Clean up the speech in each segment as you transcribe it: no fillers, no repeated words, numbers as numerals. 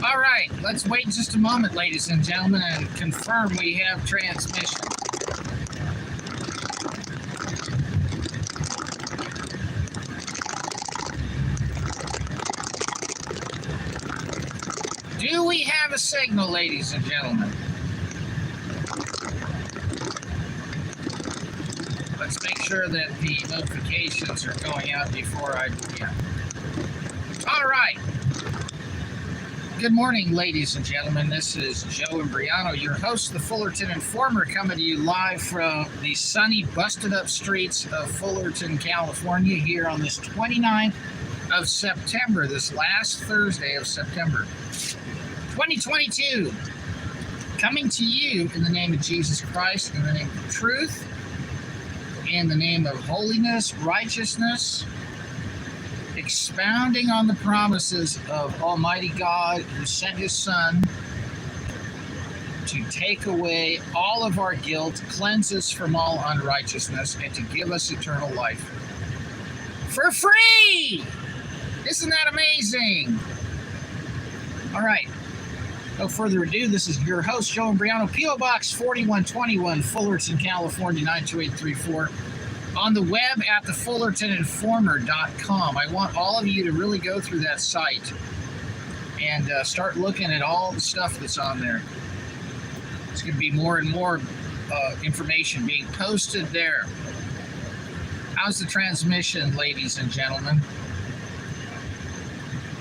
All right, let's wait just a moment, ladies and gentlemen, and confirm we have transmission. Do we have a signal, ladies and gentlemen? Let's make sure that the notifications are going out before I begin. All right. Good morning, ladies and gentlemen. This is Joe Imbriano, your host, the Fullerton Informer, coming to you live from the sunny, busted-up streets of Fullerton, California, here on this 29th of September, this last Thursday of September, 2022. Coming to you in the name of Jesus Christ, in the name of truth, in the name of holiness, righteousness, expounding on the promises of Almighty God who sent His Son to take away all of our guilt, cleanse us from all unrighteousness, and to give us eternal life for free. Isn't that amazing? All right. No further ado, this is your host, Joe Imbriano, PO Box 4121, Fullerton, California, 92834. On the web at thefullertoninformer.com. I want all of you to really go through that site and start looking at all the stuff that's on there. It's going to be more and more information being posted there. How's the transmission, ladies and gentlemen?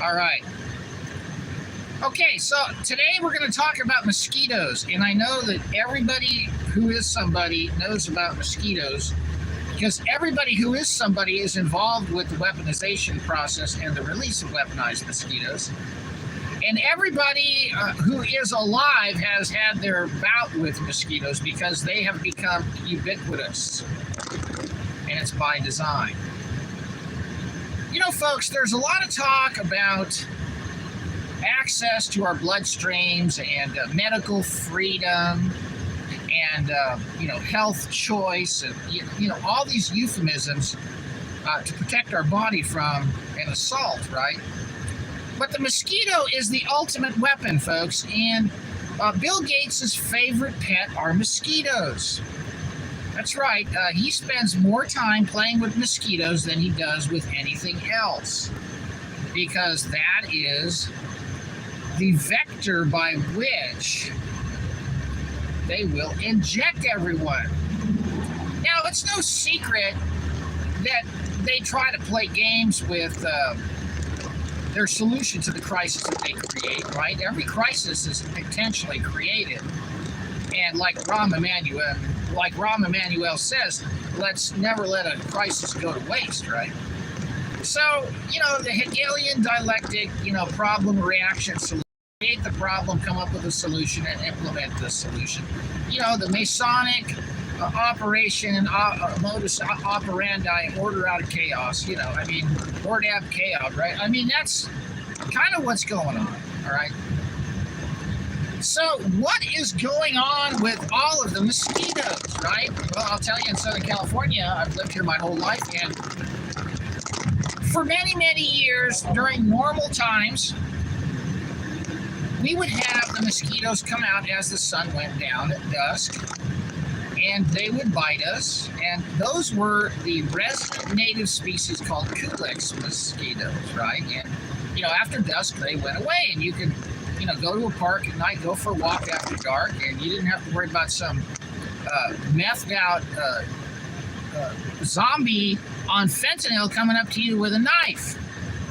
All right. Okay, so today we're going to talk about mosquitoes, and I know that everybody who is somebody knows about mosquitoes, because everybody who is somebody is involved with the weaponization process and the release of weaponized mosquitoes. And everybody who is alive has had their bout with mosquitoes because they have become ubiquitous. And it's by design. You know, folks, there's a lot of talk about access to our bloodstreams and medical freedom and health choice, and all these euphemisms to protect our body from an assault, right? But the mosquito is the ultimate weapon, folks, and Bill Gates' favorite pet are mosquitoes. That's right. He spends more time playing with mosquitoes than he does with anything else, because that is the vector by which they will inject everyone. Now, it's no secret that they try to play games with their solution to the crisis that they create, right? Every crisis is intentionally created. And like Rahm Emanuel says, let's never let a crisis go to waste, right? So, the Hegelian dialectic, problem, reaction, solution. Create the problem, come up with a solution, and implement the solution. The Masonic operation and modus operandi, order out of chaos. Order out of chaos, right? That's kind of what's going on, all right? So what is going on with all of the mosquitoes, right? Well, I'll tell you, in Southern California, I've lived here my whole life, and for many, many years, during normal times, we would have the mosquitoes come out as the sun went down at dusk, and they would bite us, and those were the resident native species called Culex mosquitoes, right? And, after dusk, they went away, and you could, go to a park at night, go for a walk after dark, and you didn't have to worry about some methed out zombie on fentanyl coming up to you with a knife,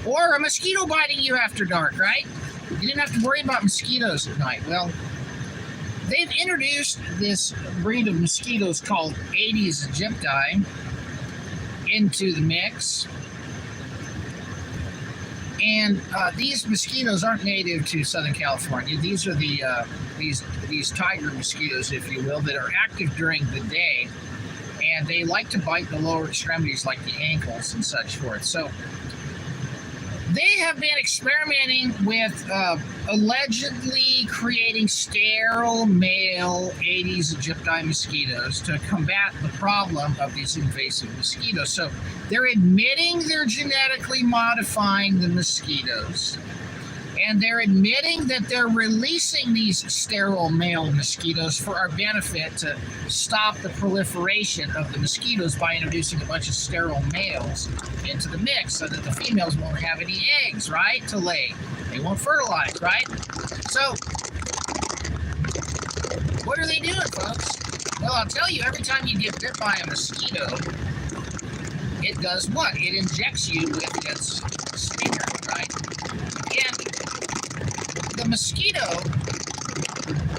or a mosquito biting you after dark, right? You didn't have to worry about mosquitoes at night. Well, they've introduced this breed of mosquitoes called Aedes aegypti into the mix. And these mosquitoes aren't native to Southern California. These are the these tiger mosquitoes, if you will, that are active during the day. And they like to bite the lower extremities like the ankles and such forth. So they have been experimenting with allegedly creating sterile male Aedes aegypti mosquitoes to combat the problem of these invasive mosquitoes. So they're admitting they're genetically modifying the mosquitoes. And they're admitting that they're releasing these sterile male mosquitoes for our benefit to stop the proliferation of the mosquitoes by introducing a bunch of sterile males into the mix so that the females won't have any eggs, right, to lay. They won't fertilize, right? So, what are they doing, folks? Well, I'll tell you, every time you get bit by a mosquito, it does what? It injects you with its stinger, right? And the mosquito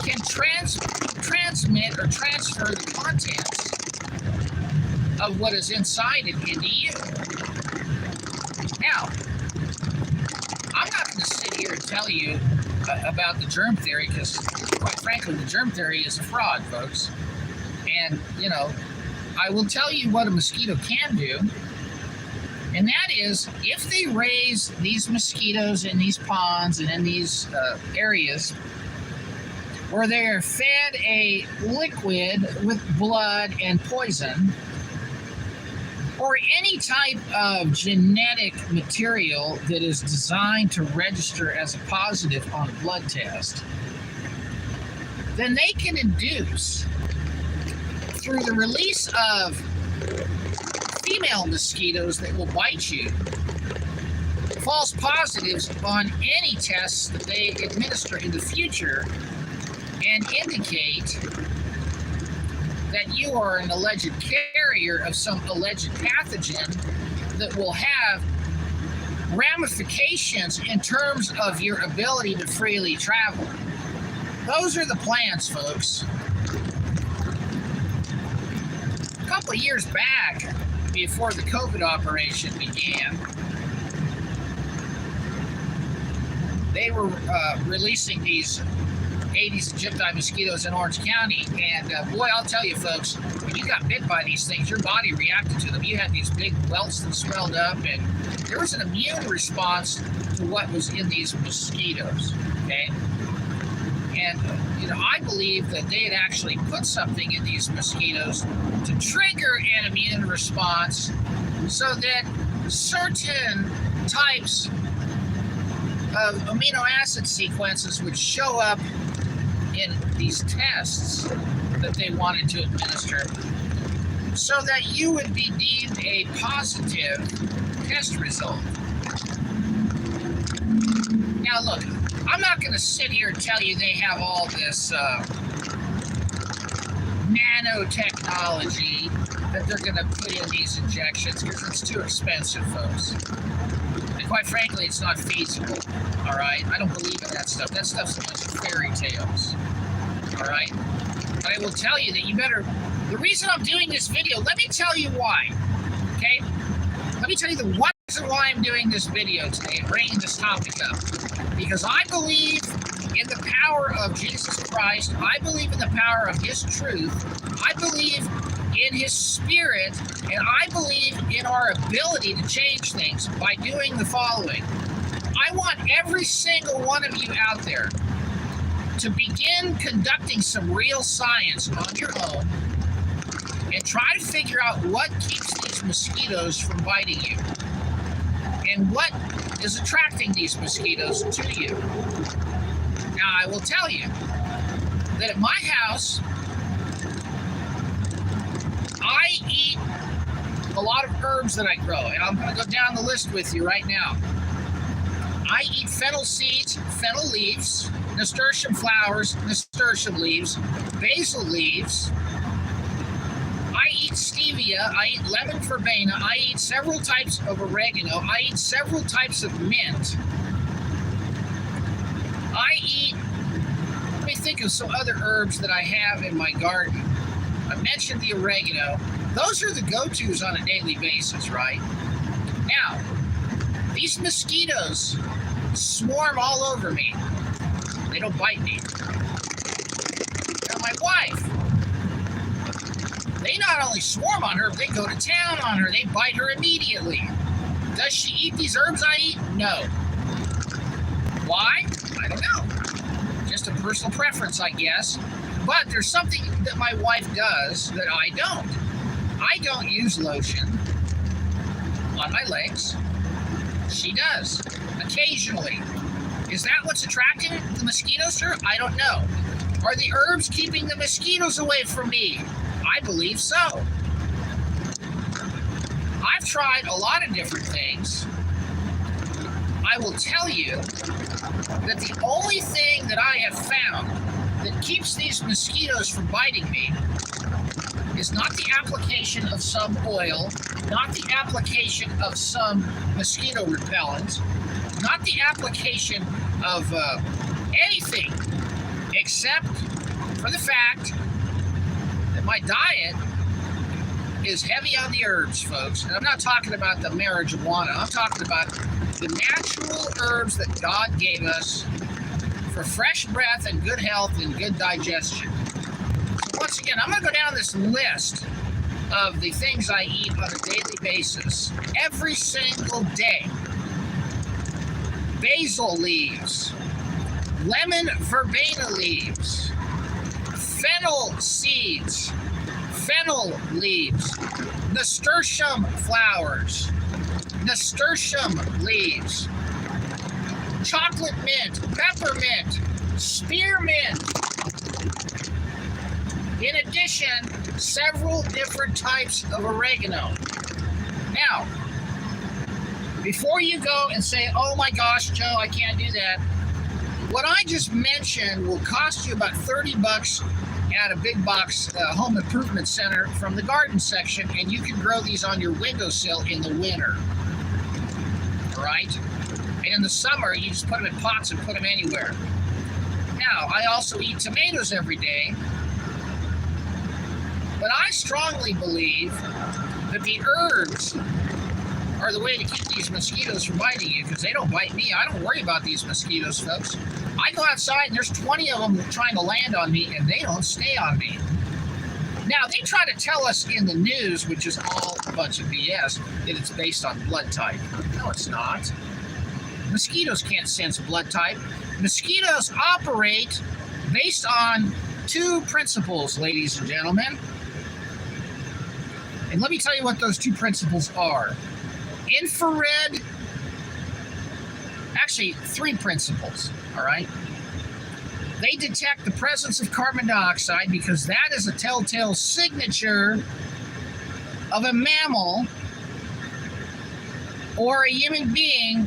can transmit or transfer the contents of what is inside it into you. Now, I'm not going to sit here and tell you about the germ theory because, quite frankly, the germ theory is a fraud, folks. And, you know, I will tell you what a mosquito can do, and that is if they raise these mosquitoes in these ponds and in these areas where they're fed a liquid with blood and poison, or any type of genetic material that is designed to register as a positive on a blood test, then they can induce, through the release of female mosquitoes that will bite you, false positives on any tests that they administer in the future and indicate that you are an alleged carrier of some alleged pathogen that will have ramifications in terms of your ability to freely travel. Those are the plans, folks. A couple of years back, before the COVID operation began, they were releasing these Aedes aegypti mosquitoes in Orange County, and boy, I'll tell you, folks, when you got bit by these things, your body reacted to them. You had these big welts that swelled up, and there was an immune response to what was in these mosquitoes, okay? And, you know, I believe that they had actually put something in these mosquitoes to trigger an immune response so that certain types of amino acid sequences would show up in these tests that they wanted to administer so that you would be deemed a positive test result. Now look, I'm not going to sit here and tell you they have all this nanotechnology that they're going to put in these injections because it's too expensive, folks. And quite frankly, it's not feasible, all right? I don't believe in that stuff. That stuff's a bunch of fairy tales, all right? But I will tell you that you better... The reason I'm doing this video, let me tell you why, okay? Let me tell you the one reason why I'm doing this video today and bringing this topic up. Because I believe in the power of Jesus Christ. I believe in the power of His truth. I believe in His Spirit. And I believe in our ability to change things by doing the following. I want every single one of you out there to begin conducting some real science on your own and try to figure out what keeps these mosquitoes from biting you and what is attracting these mosquitoes to you. Now, I will tell you that at my house, I eat a lot of herbs that I grow, and I'm going to go down the list with you right now. I eat fennel seeds, fennel leaves, nasturtium flowers, nasturtium leaves, basil leaves. I eat stevia, I eat lemon verbena, I eat several types of oregano, I eat several types of mint. I eat, let me think of some other herbs that I have in my garden. I mentioned the oregano. Those are the go-tos on a daily basis, right? Now, these mosquitoes swarm all over me. They don't bite me. Now, my wife, they not only swarm on her, but they go to town on her. They bite her immediately. Does she eat these herbs I eat? No. Why? I don't know. Just a personal preference, I guess. But there's something that my wife does that I don't. I don't use lotion on my legs. She does, occasionally. Is that what's attracting the mosquitoes to her? I don't know. Are the herbs keeping the mosquitoes away from me? I believe so. I've tried a lot of different things. I will tell you that the only thing that I have found that keeps these mosquitoes from biting me is not the application of some oil, not the application of some mosquito repellent, not the application of anything except for the fact that my diet is heavy on the herbs, folks. And I'm not talking about the marijuana. I'm talking about the natural herbs that God gave us for fresh breath and good health and good digestion. So once again, I'm going to go down this list of the things I eat on a daily basis, every single day. Basil leaves, lemon verbena leaves, fennel seeds, fennel leaves, nasturtium flowers, nasturtium leaves, chocolate mint, peppermint, spearmint. In addition, several different types of oregano. Now, before you go and say, oh my gosh, Joe, I can't do that, what I just mentioned will cost you about $30 at a big box home improvement center from the garden section, and you can grow these on your windowsill in the winter. All right? And in the summer, you just put them in pots and put them anywhere. Now, I also eat tomatoes every day, but I strongly believe that the herbs are the way to keep these mosquitoes from biting you, because they don't bite me. I don't worry about these mosquitoes, folks. I go outside and there's 20 of them trying to land on me, and they don't stay on me. Now, they try to tell us in the news, which is all a bunch of BS, that it's based on blood type. No, it's not. Mosquitoes can't sense blood type. Mosquitoes operate based on two principles, ladies and gentlemen. And let me tell you what those two principles are. Infrared, actually three principles, all right? They detect the presence of carbon dioxide because that is a telltale signature of a mammal or a human being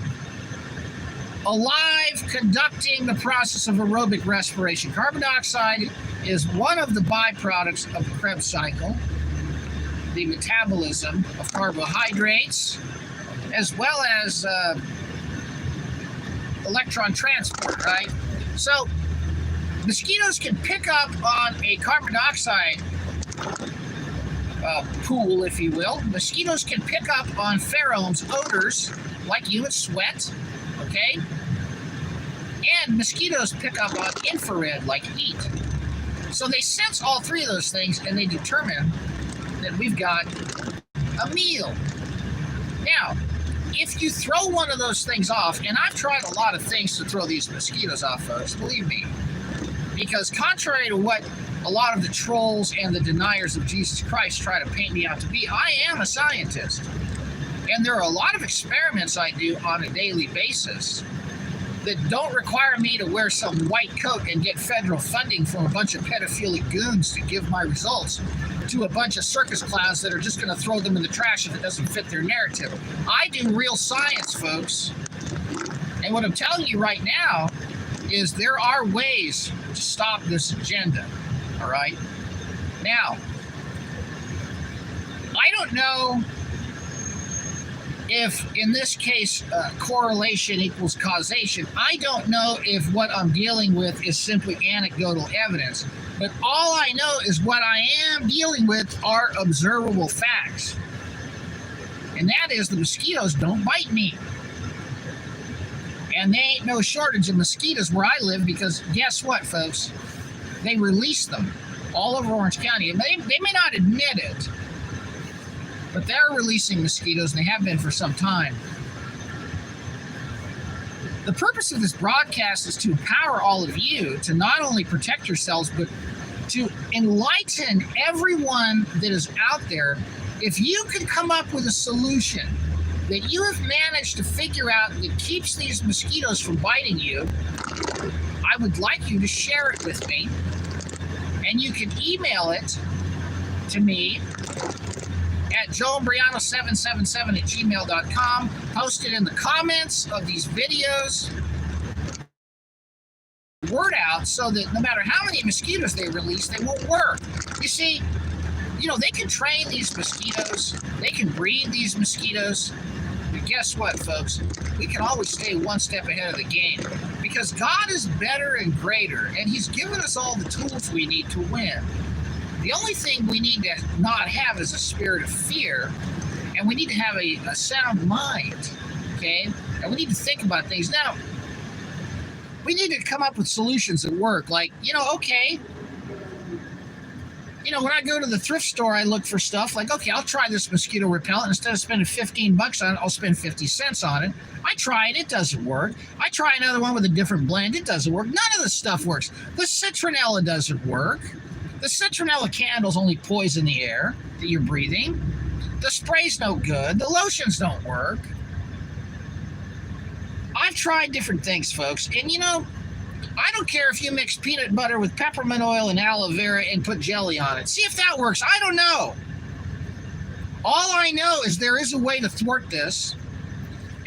alive conducting the process of aerobic respiration. Carbon dioxide is one of the byproducts of the Krebs cycle, the metabolism of carbohydrates, as well as electron transport, right? So mosquitoes can pick up on a carbon dioxide pool, if you will. Mosquitoes can pick up on pheromones, odors, like human sweat, okay? And mosquitoes pick up on infrared, like heat. So they sense all three of those things, and they determine that we've got a meal. Now, if you throw one of those things off, and I've tried a lot of things to throw these mosquitoes off, folks, believe me, because contrary to what a lot of the trolls and the deniers of Jesus Christ try to paint me out to be, I am a scientist. And there are a lot of experiments I do on a daily basis that don't require me to wear some white coat and get federal funding from a bunch of pedophilic goons to give my results to a bunch of circus clowns that are just going to throw them in the trash if it doesn't fit their narrative. I do real science, folks. And what I'm telling you right now is there are ways to stop this agenda, all right? Now, I don't know if, in this case, correlation equals causation. I don't know if what I'm dealing with is simply anecdotal evidence, but all I know is what I am dealing with are observable facts. And that is the mosquitoes don't bite me. And there ain't no shortage of mosquitoes where I live because guess what, folks? They release them all over Orange County. They may not admit it, but they're releasing mosquitoes, and they have been for some time. The purpose of this broadcast is to empower all of you to not only protect yourselves, but to enlighten everyone that is out there. If you can come up with a solution that you have managed to figure out that keeps these mosquitoes from biting you, I would like you to share it with me. And you can email it to me at joeimbriano777@gmail.com. Post it in the comments of these videos. Word out so that no matter how many mosquitoes they release, they won't work. You see, they can train these mosquitoes. They can breed these mosquitoes. But guess what, folks? We can always stay one step ahead of the game because God is better and greater, and He's given us all the tools we need to win. The only thing we need to not have is a spirit of fear, and we need to have a sound mind, okay? And we need to think about things. Now, we need to come up with solutions that work. Like, okay, when I go to the thrift store, I look for stuff like, okay, I'll try this mosquito repellent. Instead of spending $15 on it, I'll spend 50 cents on it. I try it. It doesn't work. I try another one with a different blend. It doesn't work. None of this stuff works. The citronella doesn't work. The citronella candles only poison the air that you're breathing. The spray's no good. The lotions don't work. I've tried different things, folks. And I don't care if you mix peanut butter with peppermint oil and aloe vera and put jelly on it. See if that works. I don't know. All I know is there is a way to thwart this,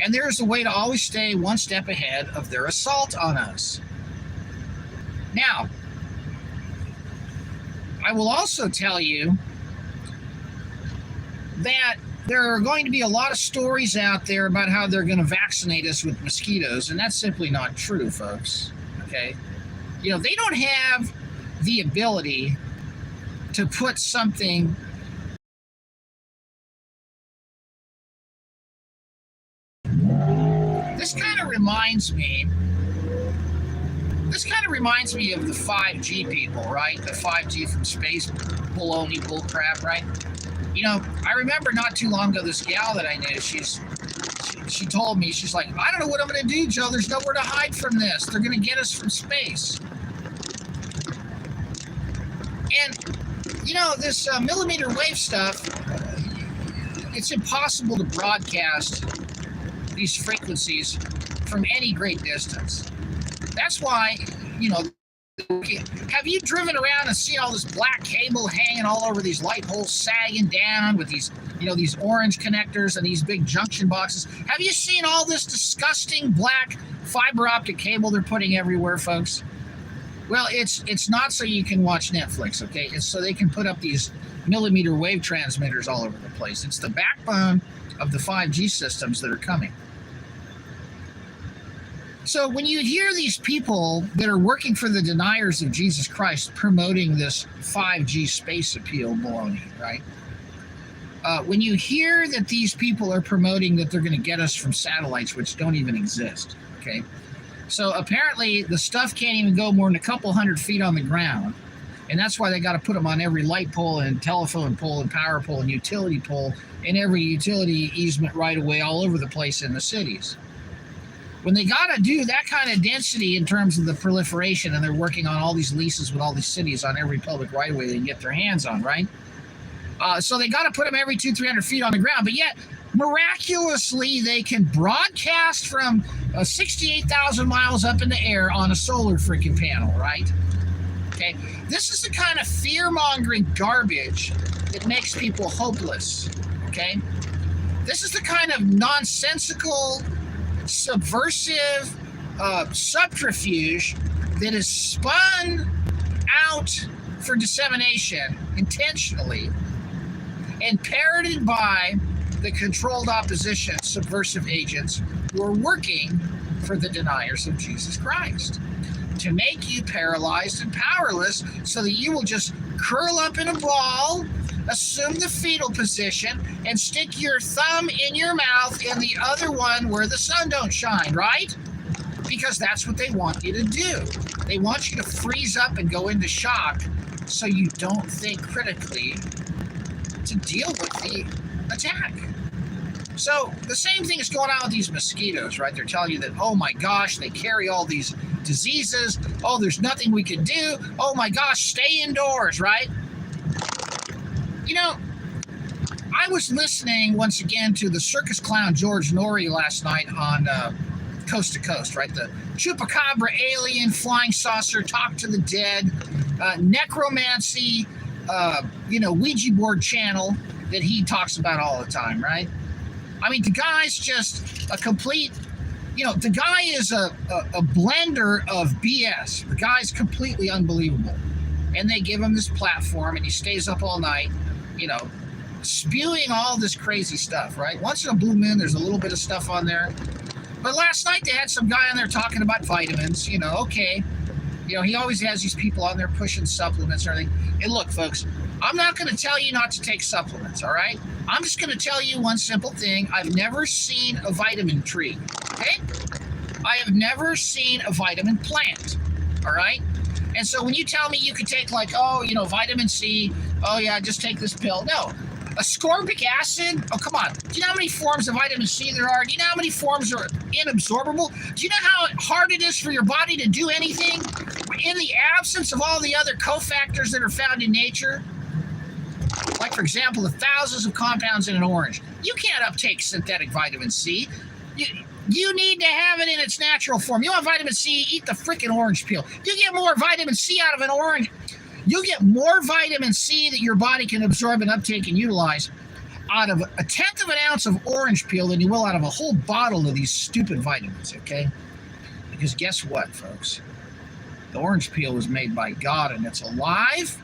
and there is a way to always stay one step ahead of their assault on us. Now, I will also tell you that there are going to be a lot of stories out there about how they're going to vaccinate us with mosquitoes, and that's simply not true, folks. Okay? They don't have the ability to put something This kind of reminds me of the 5G people, right? The 5G from space baloney bullcrap, right? I remember not too long ago, this gal that I knew, she told me, she's like, I don't know what I'm going to do, Joe. There's nowhere to hide from this. They're going to get us from space. And, this millimeter wave stuff, it's impossible to broadcast these frequencies from any great distance. That's why, have you driven around and seen all this black cable hanging all over these light poles, sagging down with these, these orange connectors and these big junction boxes? Have you seen all this disgusting black fiber optic cable they're putting everywhere, folks? Well, it's not so you can watch Netflix, okay? It's so they can put up these millimeter wave transmitters all over the place. It's the backbone of the 5G systems that are coming. So when you hear these people that are working for the deniers of Jesus Christ promoting this 5G space appeal baloney, right? When you hear that these people are promoting that they're going to get us from satellites, which don't even exist, okay? So apparently the stuff can't even go more than a couple hundred feet on the ground. And that's why they got to put them on every light pole and telephone pole and power pole and utility pole and every utility easement right away all over the place in the cities. When they got to do that kind of density in terms of the proliferation, and they're working on all these leases with all these cities on every public right of way they can get their hands on, right? So they got to put them every 200-300 feet on the ground. But yet, miraculously, they can broadcast from 68,000 miles up in the air on a solar freaking panel, right? Okay, this is the kind of fear-mongering garbage that makes people hopeless, okay? This is the kind of nonsensical, subversive subterfuge that is spun out for dissemination intentionally and parroted by the controlled opposition subversive agents who are working for the deniers of Jesus Christ to make you paralyzed and powerless so that you will just curl up in a ball, assume the fetal position, and stick your thumb in your mouth and the other one where the sun don't shine, right? Because that's what they want you to do. They want you to freeze up and go into shock so you don't think critically to deal with the attack. So the same thing is going on with these mosquitoes, right? They're telling you that, oh my gosh, they carry all these diseases. Oh, there's nothing we can do. Oh my gosh, stay indoors, right? I was listening once again to the circus clown George Norrie last night on Coast to Coast, right? The chupacabra, alien, flying saucer, talk to the dead, necromancy, Ouija board channel that he talks about all the time, right? I mean, the guy's just a complete, the guy is a blender of BS. The guy's completely unbelievable. And they give him this platform, and he stays up all night, spewing all this crazy stuff, right? Once in a blue moon, there's a little bit of stuff on there. But last night, they had some guy on there talking about vitamins, okay. He always has these people on there pushing supplements and everything. And look, folks, I'm not going to tell you not to take supplements, all right? I'm just going to tell you one simple thing. I've never seen a vitamin tree, okay? I have never seen a vitamin plant, all right? And so when you tell me you could take vitamin C, oh yeah, just take this pill. No, ascorbic acid, oh come on. Do you know how many forms of vitamin C there are? Do you know how many forms are inabsorbable? Do you know how hard it is for your body to do anything in the absence of all the other cofactors that are found in nature? Like, for example, the thousands of compounds in an orange. You can't uptake synthetic vitamin C. You need to have it in its natural form. You want vitamin C, eat the freaking orange peel. You get more vitamin C out of an orange. You'll get more vitamin C that your body can absorb and uptake and utilize out of 1/10 of an ounce of orange peel than you will out of a whole bottle of these stupid vitamins, okay? Because guess what, folks? The orange peel was made by God, and it's alive,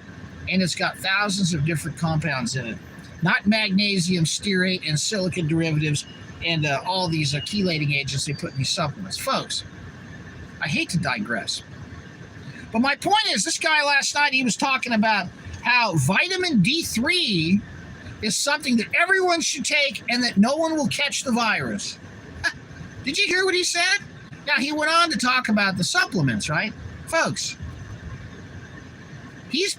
and it's got thousands of different compounds in it. Not magnesium, stearate, and silicon derivatives, and all these chelating agents they put in these supplements. Folks, I hate to digress. But my point is, this guy last night, he was talking about how vitamin D3 is something that everyone should take and that no one will catch the virus. Did you hear what he said? Now, he went on to talk about the supplements, right? Folks, he's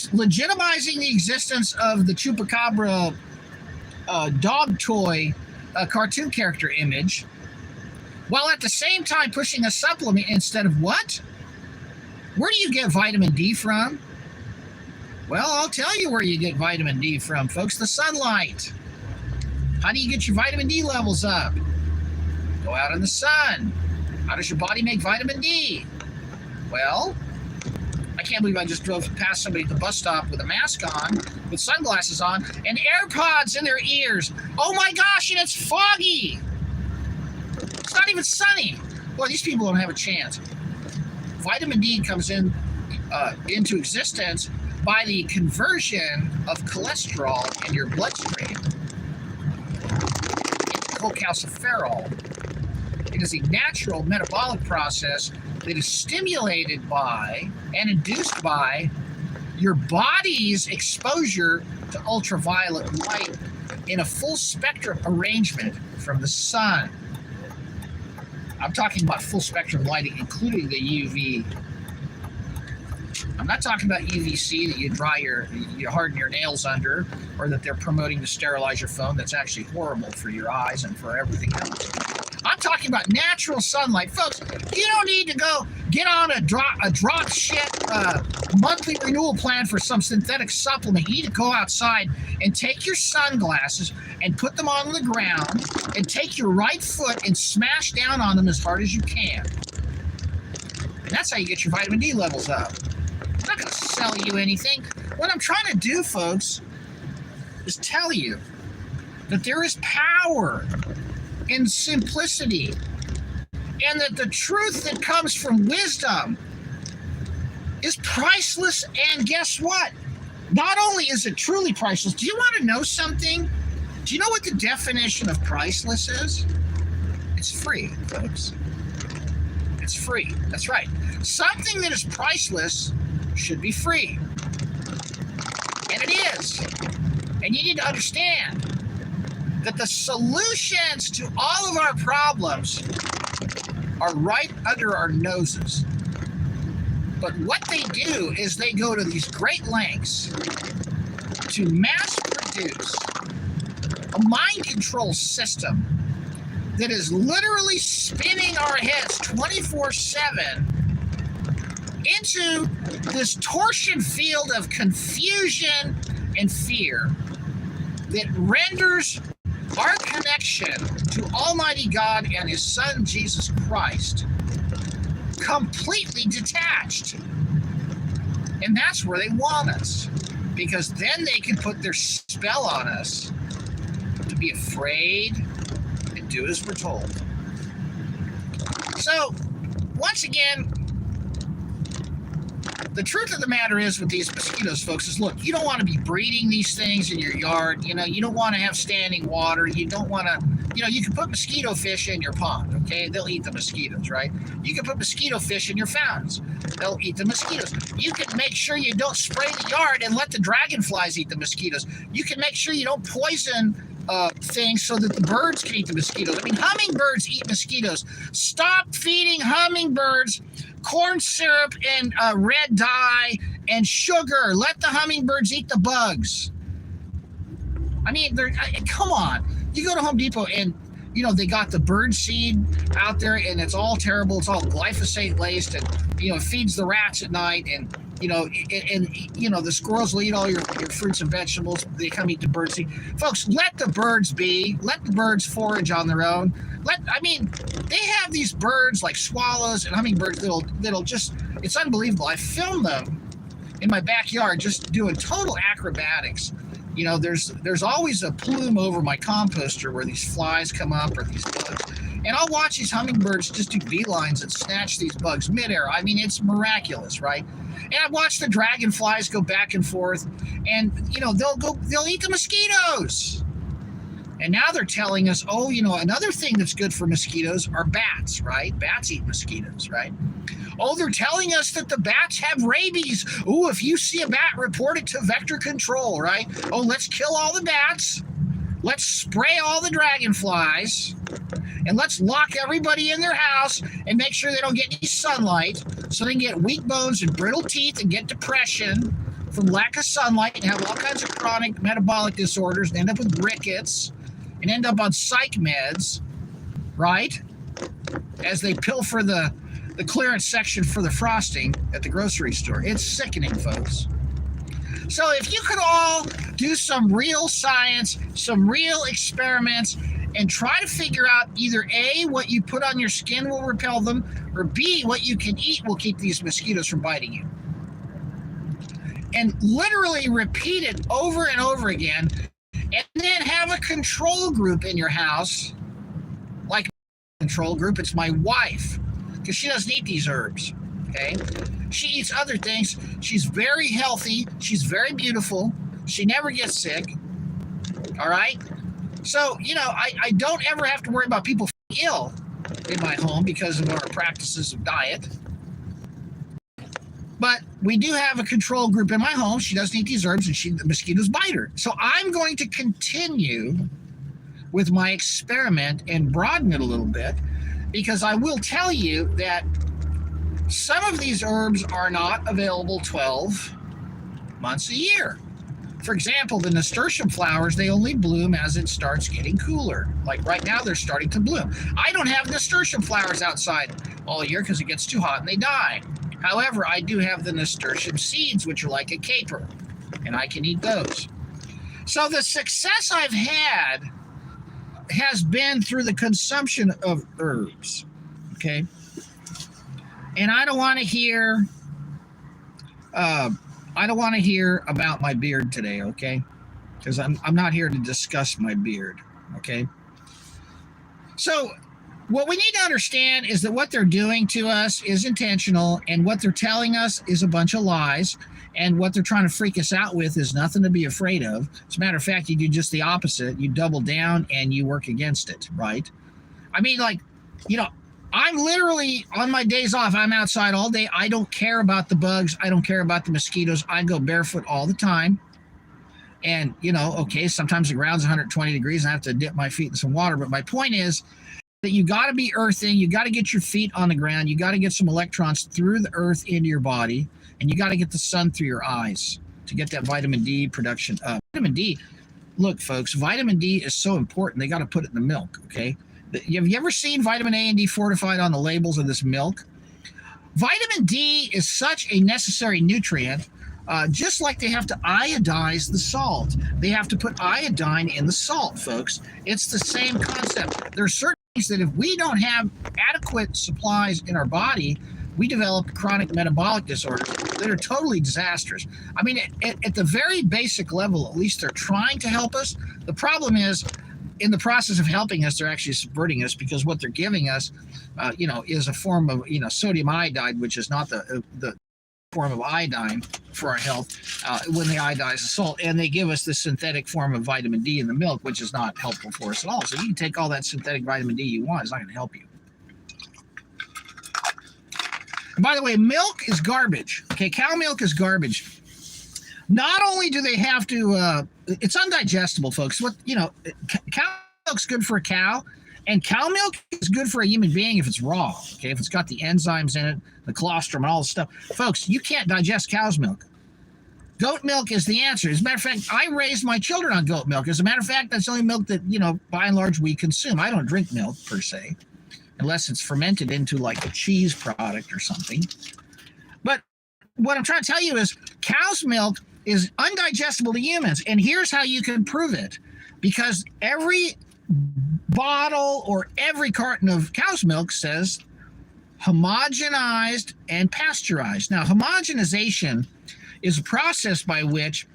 legitimizing the existence of the chupacabra dog toy cartoon character image, while at the same time pushing a supplement instead of what? Where do you get vitamin D from? Well, I'll tell you where you get vitamin D from, folks. The sunlight. How do you get your vitamin D levels up? Go out in the sun. How does your body make vitamin D? Well, I can't believe I just drove past somebody at the bus stop with a mask on, with sunglasses on, and AirPods in their ears. Oh my gosh, and it's foggy. It's not even sunny. Boy, these people don't have a chance. Vitamin D comes into existence by the conversion of cholesterol in your bloodstream into cholecalciferol. It is a natural metabolic process that is stimulated by and induced by your body's exposure to ultraviolet light in a full spectrum arrangement from the sun. I'm talking about full spectrum lighting, including the UV. I'm not talking about UVC that you harden your nails under, or that they're promoting to sterilize your phone. That's actually horrible for your eyes and for everything else. I'm talking about natural sunlight. Folks, you don't need to go get on a drop shit monthly renewal plan for some synthetic supplement. You need to go outside and take your sunglasses and put them on the ground and take your right foot and smash down on them as hard as you can. And that's how you get your vitamin D levels up. I'm not going to sell you anything. What I'm trying to do, folks, is tell you that there is power in simplicity, and that the truth that comes from wisdom is priceless. And guess what? Not only is it truly priceless, do you want to know something? Do you know what the definition of priceless is? It's free, folks. It's free. That's right. Something that is priceless should be free. And it is. And you need to understand that the solutions to all of our problems are right under our noses. But what they do is they go to these great lengths to mass produce a mind control system that is literally spinning our heads 24/7 into this torsion field of confusion and fear. that renders our connection to Almighty God and His Son, Jesus Christ, completely detached. And that's where they want us, because then they can put their spell on us to be afraid and do as we're told. So, once again, the truth of the matter is with these mosquitoes, folks, is look, you don't want to be breeding these things in your yard. You know, you don't want to have standing water. You don't want to, you know, you can put mosquito fish in your pond, okay? They'll eat the mosquitoes, right? You can put mosquito fish in your fountains. They'll eat the mosquitoes. You can make sure you don't spray the yard and let the dragonflies eat the mosquitoes. You can make sure you don't poison things so that the birds can eat the mosquitoes. I mean, hummingbirds eat mosquitoes. Stop feeding hummingbirds corn syrup and red dye and sugar. Let the hummingbirds eat the bugs. I mean, come on. You go to Home Depot and, you know, they got the bird seed out there and it's all terrible. It's all glyphosate laced and, you know, it feeds the rats at night and, you know, the squirrels will eat all your fruits and vegetables. They come eat the bird seed. Folks, let the birds be. Let the birds forage on their own. They have these birds like swallows and hummingbirds that'll just, it's unbelievable. I filmed them in my backyard just doing total acrobatics. You know, there's always a plume over my composter where these flies come up or these bugs. And I'll watch these hummingbirds just do beelines and snatch these bugs midair. I mean, it's miraculous, right? And I watch the dragonflies go back and forth and, you know, they'll eat the mosquitoes. And now they're telling us, oh, you know, another thing that's good for mosquitoes are bats, right? Bats eat mosquitoes, right? Oh, they're telling us that the bats have rabies. Oh, if you see a bat, report it to vector control, right? Oh, let's kill all the bats. Let's spray all the dragonflies. And let's lock everybody in their house and make sure they don't get any sunlight so they can get weak bones and brittle teeth and get depression from lack of sunlight and have all kinds of chronic metabolic disorders and end up with rickets and end up on psych meds, right? As they pilfer the clearance section for the frosting at the grocery store. It's sickening, folks. So if you could all do some real science, some real experiments, and try to figure out either A, what you put on your skin will repel them, or B, what you can eat will keep these mosquitoes from biting you. And literally repeat it over and over again, and then have a control group in your house. Like a control group, it's my wife, because she doesn't eat these herbs, okay? She eats other things. She's very healthy. She's very beautiful. She never gets sick, all right? So, you know, I don't ever have to worry about people ill in my home because of our practices of diet. But we do have a control group in my home. She doesn't eat these herbs and the mosquitoes bite her. So I'm going to continue with my experiment and broaden it a little bit, because I will tell you that some of these herbs are not available 12 months a year. For example, the nasturtium flowers, they only bloom as it starts getting cooler. Like right now, they're starting to bloom. I don't have nasturtium flowers outside all year because it gets too hot and they die. However, I do have the nasturtium seeds, which are like a caper, and I can eat those. So the success I've had has been through the consumption of herbs, okay? And I don't want to hear about my beard today, okay? Because I'm not here to discuss my beard, okay? So what we need to understand is that what they're doing to us is intentional, and what they're telling us is a bunch of lies, and what they're trying to freak us out with is nothing to be afraid of. As a matter of fact, you do just the opposite. You double down and you work against it, right? I mean, like, you know, I'm literally, on my days off, I'm outside all day. I don't care about the bugs. I don't care about the mosquitoes. I go barefoot all the time. And, you know, okay, sometimes the ground's 120 degrees and I have to dip my feet in some water. But my point is that you got to be earthing. You got to get your feet on the ground. You got to get some electrons through the earth into your body. And you got to get the sun through your eyes to get that vitamin D production up. Vitamin D, look, folks, vitamin D is so important. They got to put it in the milk, okay? Have you ever seen vitamin A and D fortified on the labels of this milk? Vitamin D is such a necessary nutrient just like they have to iodize the salt. They have to put iodine in the salt, folks. It's the same concept. There are certain things that if we don't have adequate supplies in our body, we develop chronic metabolic disorders that are totally disastrous. I mean, at the very basic level, at least they're trying to help us. The problem is, in the process of helping us, they're actually subverting us, because what they're giving us, is a form of, sodium iodide, which is not the form of iodine for our health when they iodize the salt. And they give us the synthetic form of vitamin D in the milk, which is not helpful for us at all. So you can take all that synthetic vitamin D you want. It's not going to help you. And by the way, milk is garbage. Okay, cow milk is garbage. Not only do they have to, it's undigestible, folks. Cow milk's good for a cow, and cow milk is good for a human being if it's raw. Okay, if it's got the enzymes in it, the colostrum, and all this stuff. Folks, you can't digest cow's milk. Goat milk is the answer. As a matter of fact, I raised my children on goat milk. As a matter of fact, that's the only milk that, by and large, we consume. I don't drink milk, per se, unless it's fermented into like a cheese product or something. But what I'm trying to tell you is cow's milk is undigestible to humans. And here's how you can prove it. Because every bottle or every carton of cow's milk says homogenized and pasteurized. Now, homogenization is a process by which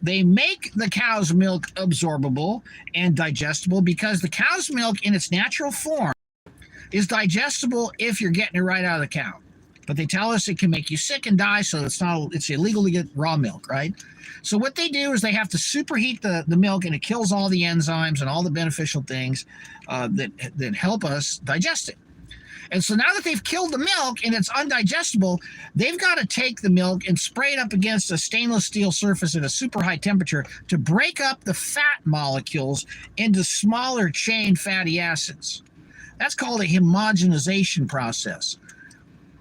they make the cow's milk absorbable and digestible, because the cow's milk in its natural form is digestible if you're getting it right out of the cow. But they tell us it can make you sick and die, so it's illegal to get raw milk, right? So what they do is they have to superheat the milk, and it kills all the enzymes and all the beneficial things that help us digest it. And so now that they've killed the milk and it's undigestible, they've got to take the milk and spray it up against a stainless steel surface at a super high temperature to break up the fat molecules into smaller chain fatty acids. That's called a homogenization process.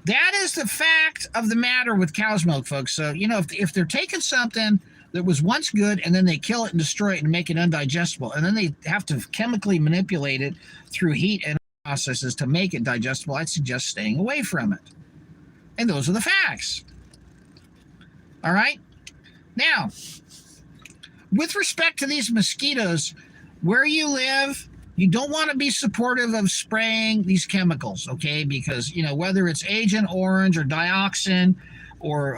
That is the fact of the matter with cow's milk, folks. So, if they're taking something that was once good and then they kill it and destroy it and make it undigestible, and then they have to chemically manipulate it through heat and processes to make it digestible, I'd suggest staying away from it. And those are the facts. All right? Now, with respect to these mosquitoes, where you live, you don't want to be supportive of spraying these chemicals, okay? Because, whether it's Agent Orange or dioxin or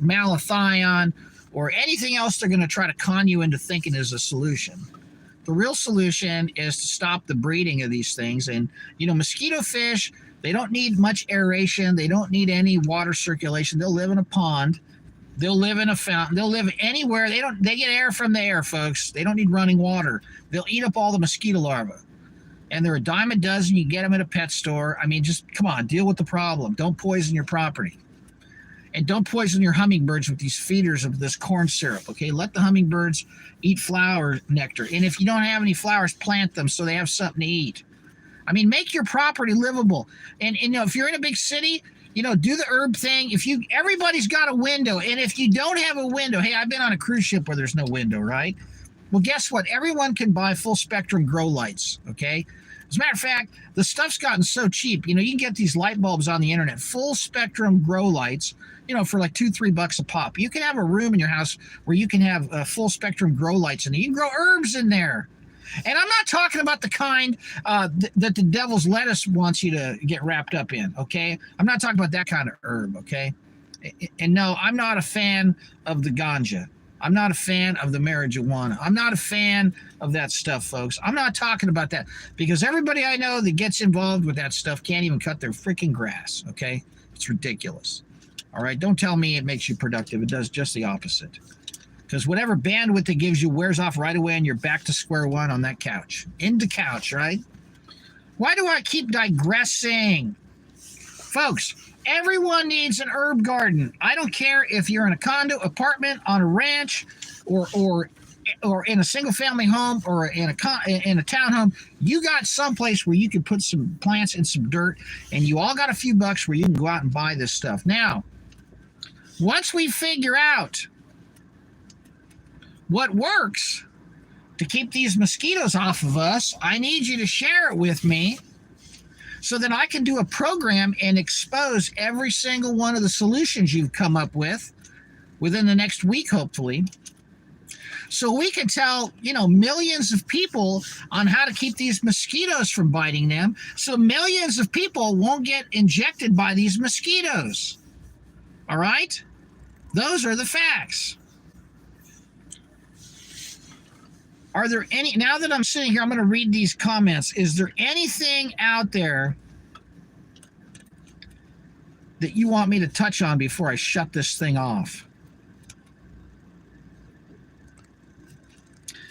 malathion or anything else they're going to try to con you into thinking is a solution. The real solution is to stop the breeding of these things. And, mosquito fish, they don't need much aeration. They don't need any water circulation. They'll live in a pond. They'll live in a fountain. They'll live anywhere. They get air from the air, folks. They don't need running water. They'll eat up all the mosquito larvae. And they're a dime a dozen. You get them at a pet store. I mean, just come on, deal with the problem. Don't poison your property. And don't poison your hummingbirds with these feeders of this corn syrup, okay? Let the hummingbirds eat flower nectar. And if you don't have any flowers, plant them so they have something to eat. I mean, make your property livable. And if you're in a big city, do the herb thing. Everybody's got a window. And if you don't have a window, hey, I've been on a cruise ship where there's no window, right? Well, guess what? Everyone can buy full spectrum grow lights, okay? As a matter of fact, the stuff's gotten so cheap. You can get these light bulbs on the internet, full spectrum grow lights, for like $2-3 a pop. You can have a room in your house where you can have full spectrum grow lights in it. You can grow herbs in there. And I'm not talking about the kind that the devil's lettuce wants you to get wrapped up in, okay? I'm not talking about that kind of herb, okay? And no, I'm not a fan of the ganja. I'm not a fan of the marijuana. I'm not a fan of that stuff, folks. I'm not talking about that, because everybody I know that gets involved with that stuff can't even cut their freaking grass, okay? It's ridiculous. All right? Don't tell me it makes you productive. It does just the opposite. Because whatever bandwidth it gives you wears off right away, and you're back to square one on that couch. In the couch, right? Why do I keep digressing? Folks, everyone needs an herb garden. I don't care if you're in a condo, apartment, on a ranch, or in a single-family home, or in a townhome. You got someplace where you can put some plants and some dirt, and you all got a few bucks where you can go out and buy this stuff. Now, once we figure out what works to keep these mosquitoes off of us, I need you to share it with me so that I can do a program and expose every single one of the solutions you've come up with within the next week, hopefully. So we can tell, millions of people on how to keep these mosquitoes from biting them. So millions of people won't get injected by these mosquitoes. All right? Those are the facts. Are there any, now that I'm sitting here, I'm going to read these comments. Is there anything out there that you want me to touch on before I shut this thing off?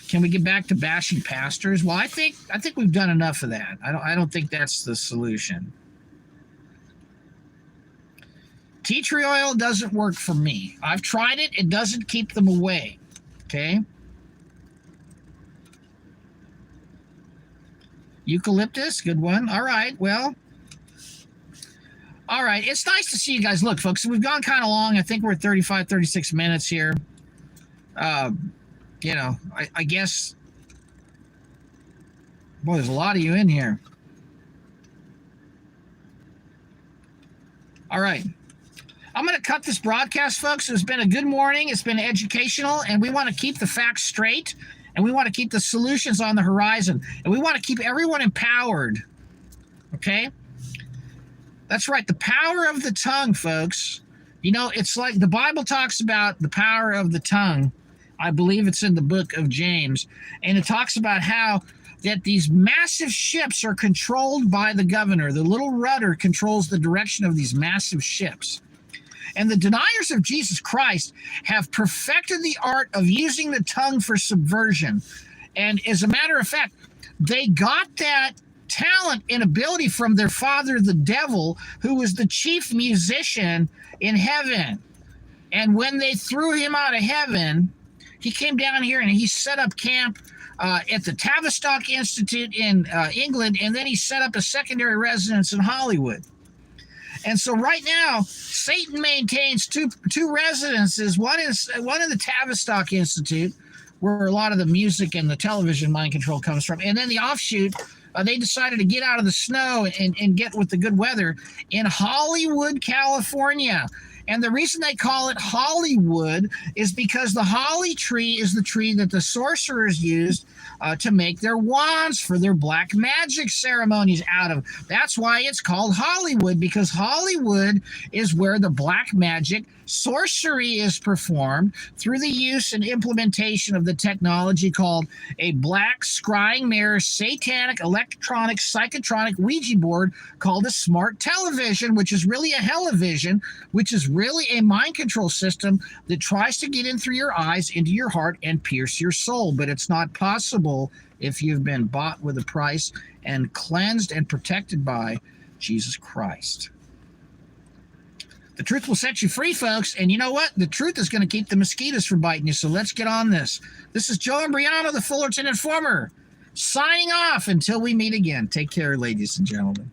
Can we get back to bashing pastors? Well, I think we've done enough of that. I don't think that's the solution. Tea tree oil doesn't work for me. I've tried it. It doesn't keep them away. Okay? Eucalyptus, good one. All right, well. All right, it's nice to see you guys. Look, folks, we've gone kind of long. I think we're 35, 36 minutes here. I guess, boy, there's a lot of you in here. All right. I'm going to cut this broadcast, folks. It's been a good morning. It's been educational, and we want to keep the facts straight, and we want to keep the solutions on the horizon, and we want to keep everyone empowered. Okay? That's right. The power of the tongue, folks. It's like the Bible talks about the power of the tongue. I believe it's in the book of James. And it talks about how that these massive ships are controlled by the governor. The little rudder controls the direction of these massive ships. And the deniers of Jesus Christ have perfected the art of using the tongue for subversion. And as a matter of fact, they got that talent and ability from their father, the devil, who was the chief musician in heaven. And when they threw him out of heaven, he came down here and he set up camp at the Tavistock Institute in England, and then he set up a secondary residence in Hollywood. And so right now, Satan maintains two residences. One is one in the Tavistock Institute, where a lot of the music and the television mind control comes from. And then the offshoot, they decided to get out of the snow and get with the good weather in Hollywood, California. And the reason they call it Hollywood is because the holly tree is the tree that the sorcerers used to make their wands for their black magic ceremonies out of. That's why it's called Hollywood, because Hollywood is where the black magic sorcery is performed through the use and implementation of the technology called a black scrying mirror, satanic, electronic, psychotronic Ouija board called a smart television, which is really a hell-o-vision, which is really a mind control system that tries to get in through your eyes, into your heart, and pierce your soul. But it's not possible if you've been bought with a price and cleansed and protected by Jesus Christ. The truth will set you free, folks. And you know what? The truth is going to keep the mosquitoes from biting you. So let's get on this. This is Joe Imbriano, the Fullerton Informer, signing off until we meet again. Take care, ladies and gentlemen.